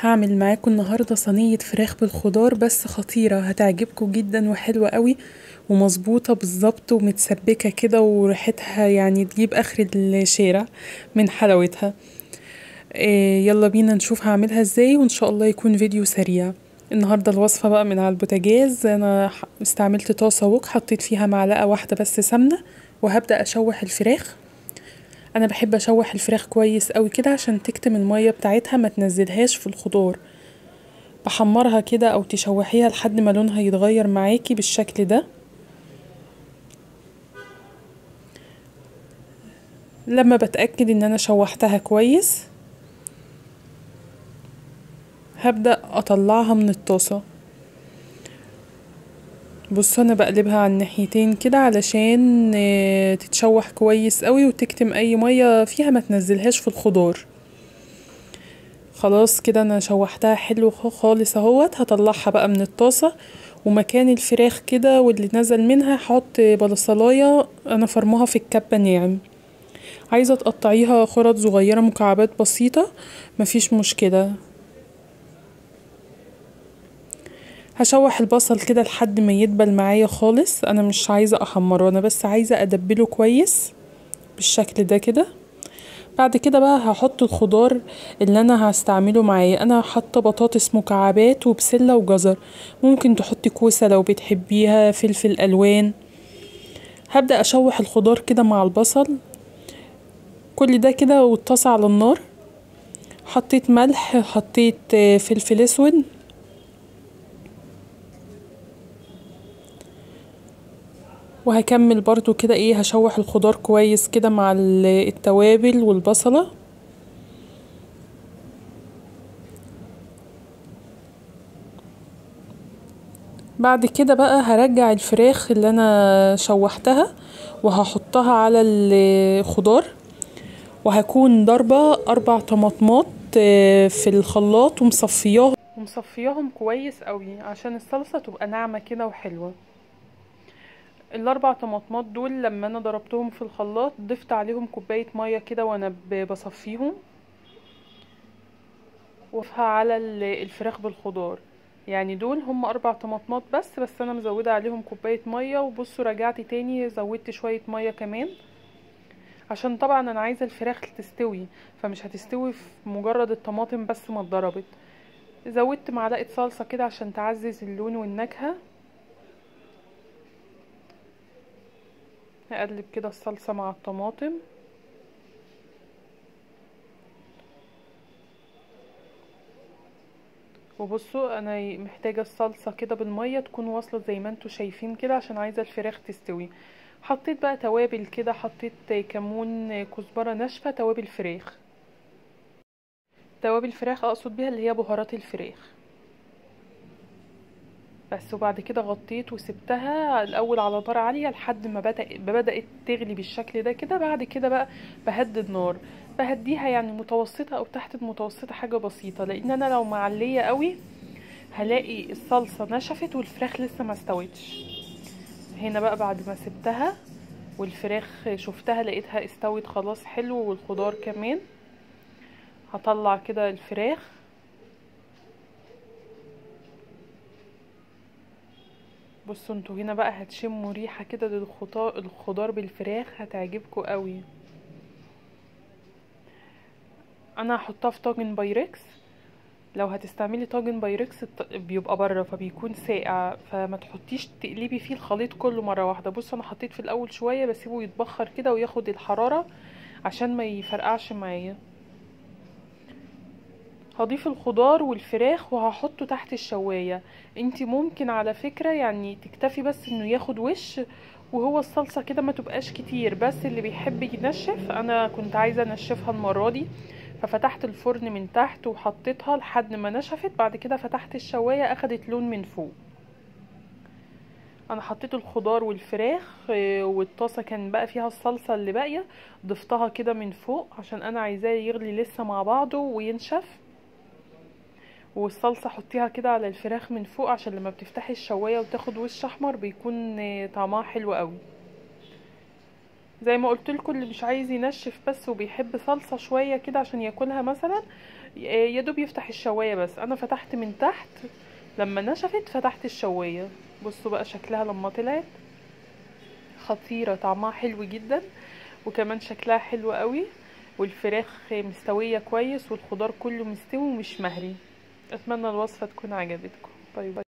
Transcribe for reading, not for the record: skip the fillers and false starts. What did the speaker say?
هعمل معاكم النهاردة صينية فراخ بالخضار بس خطيرة، هتعجبكم جدا وحلوة قوي ومظبوطة بالظبط ومتسبكة كده وريحتها يعني تجيب اخر الشارع من حلاوتها. يلا بينا نشوف هعملها ازاي وان شاء الله يكون فيديو سريع. النهاردة الوصفة بقى من على البوتاجاز. انا استعملت طاسة وok، حطيت فيها معلقة واحدة بس سمنة وهبدأ اشوح الفراخ. انا بحب اشوح الفراخ كويس قوي كده عشان تكتم المية بتاعتها ما تنزلهاش في الخضار. بحمرها كده او تشوحيها لحد ما لونها يتغير معاكي بالشكل ده. لما بتأكد ان انا شوحتها كويس هبدأ اطلعها من الطاسة. بصوا انا بقلبها على الناحيتين كده علشان تتشوح كويس قوي وتكتم اي مية فيها ما تنزلهاش في الخضار. خلاص كده انا شوحتها حلو خالص اهوت. هطلعها بقى من الطاسة ومكان الفراخ كده واللي نزل منها هحط بصلاية انا فرمها في الكبة ناعم. عايزة تقطعيها خرط صغيرة مكعبات بسيطة مفيش مشكلة. هشوح البصل كده لحد ما يدبل معايا خالص. انا مش عايزة احمره، انا بس عايزة ادبله كويس بالشكل ده كده. بعد كده بقى هحط الخضار اللي انا هستعمله معايا. انا حاطه بطاطس مكعبات وبسلة وجزر، ممكن تحطي كوسة لو بتحبيها، فلفل الوان. هبدأ اشوح الخضار كده مع البصل كل ده كده والطاسة على النار. حطيت ملح، حطيت فلفل اسود، وهكمل برضو كده هشوح الخضار كويس كده مع التوابل والبصلة. بعد كده بقى هرجع الفراخ اللي انا شوحتها وهحطها على الخضار، وهكون ضربة 4 طماطمات في الخلاط ومصفياهم كويس قوي عشان الصلصة تبقى ناعمة كده وحلوة. ال4 طماطمات دول لما انا ضربتهم في الخلاط ضفت عليهم كوباية مية كده وانا بصفيهم وفها على الفراخ بالخضار. يعني دول هم 4 طماطمات بس انا مزودة عليهم كوباية مية. وبصوا رجعت تاني زودت شوية مية كمان عشان طبعا انا عايزة الفراخ تستوي، فمش هتستوي في مجرد الطماطم بس ما اتضربت. زودت معلقة صلصة كده عشان تعزز اللون والنكهة. هقلب كده الصلصة مع الطماطم. وبصوا انا محتاجة الصلصة كده بالمية تكون واصلة زي ما انتوا شايفين كده عشان عايزة الفراخ تستوي. حطيت بقى توابل كده، حطيت كمون، كزبرة ناشفة، توابل فراخ. توابل فراخ اقصد بيها اللي هي بهارات الفراخ بس. وبعد كده غطيت وسبتها الاول على نار عالية لحد ما بدأت تغلي بالشكل ده كده. بعد كده بقى بهدي النار، بهديها يعني متوسطة او تحت المتوسطة حاجة بسيطة، لان انا لو معلية قوي هلاقي الصلصة نشفت والفراخ لسه ما استوتش. هنا بقى بعد ما سبتها والفراخ شفتها لقيتها استوت خلاص حلو والخضار كمان. هطلع كده الفراخ. بصوا انتوا هنا بقى هتشموا ريحة كده الخضار بالفراخ هتعجبكم قوي. انا هحطها في طاجن بايركس. لو هتستعملي طاجن بايركس بيبقى بره فبيكون ساقع، فما تحطيش تقلبي فيه الخليط كله مره واحده. بصوا انا حطيت في الاول شويه بسيبه يتبخر كده وياخد الحراره عشان ما يفرقعش معايا. هضيف الخضار والفراخ وهحطه تحت الشوايه. انتي ممكن على فكره يعني تكتفي بس انه ياخد وش وهو الصلصه كده ما تبقاش كتير، بس اللي بيحب ينشف. انا كنت عايزه انشفها المره دي ففتحت الفرن من تحت وحطيتها لحد ما نشفت. بعد كده فتحت الشوايه اخدت لون من فوق. انا حطيت الخضار والفراخ والطاسه كان بقى فيها الصلصه اللي باقيه، ضفتها كده من فوق عشان انا عايزاه يغلي لسه مع بعضه وينشف. والصلصه حطيها كده على الفراخ من فوق عشان لما بتفتحي الشوايه وتاخد وش احمر بيكون طعمها حلو قوي. زي ما قلت لكم اللي مش عايز ينشف بس وبيحب صلصه شويه كده عشان ياكلها مثلا يدوب يفتح الشواية، بس انا فتحت من تحت لما نشفت، فتحت الشواية. بصوا بقى شكلها لما طلعت خطيرة، طعمها حلو جدا، وكمان شكلها حلو قوي، والفراخ مستوية كويس، والخضار كله مستوي ومش مهري. اتمنى الوصفة تكون عجبتكم. باي باي.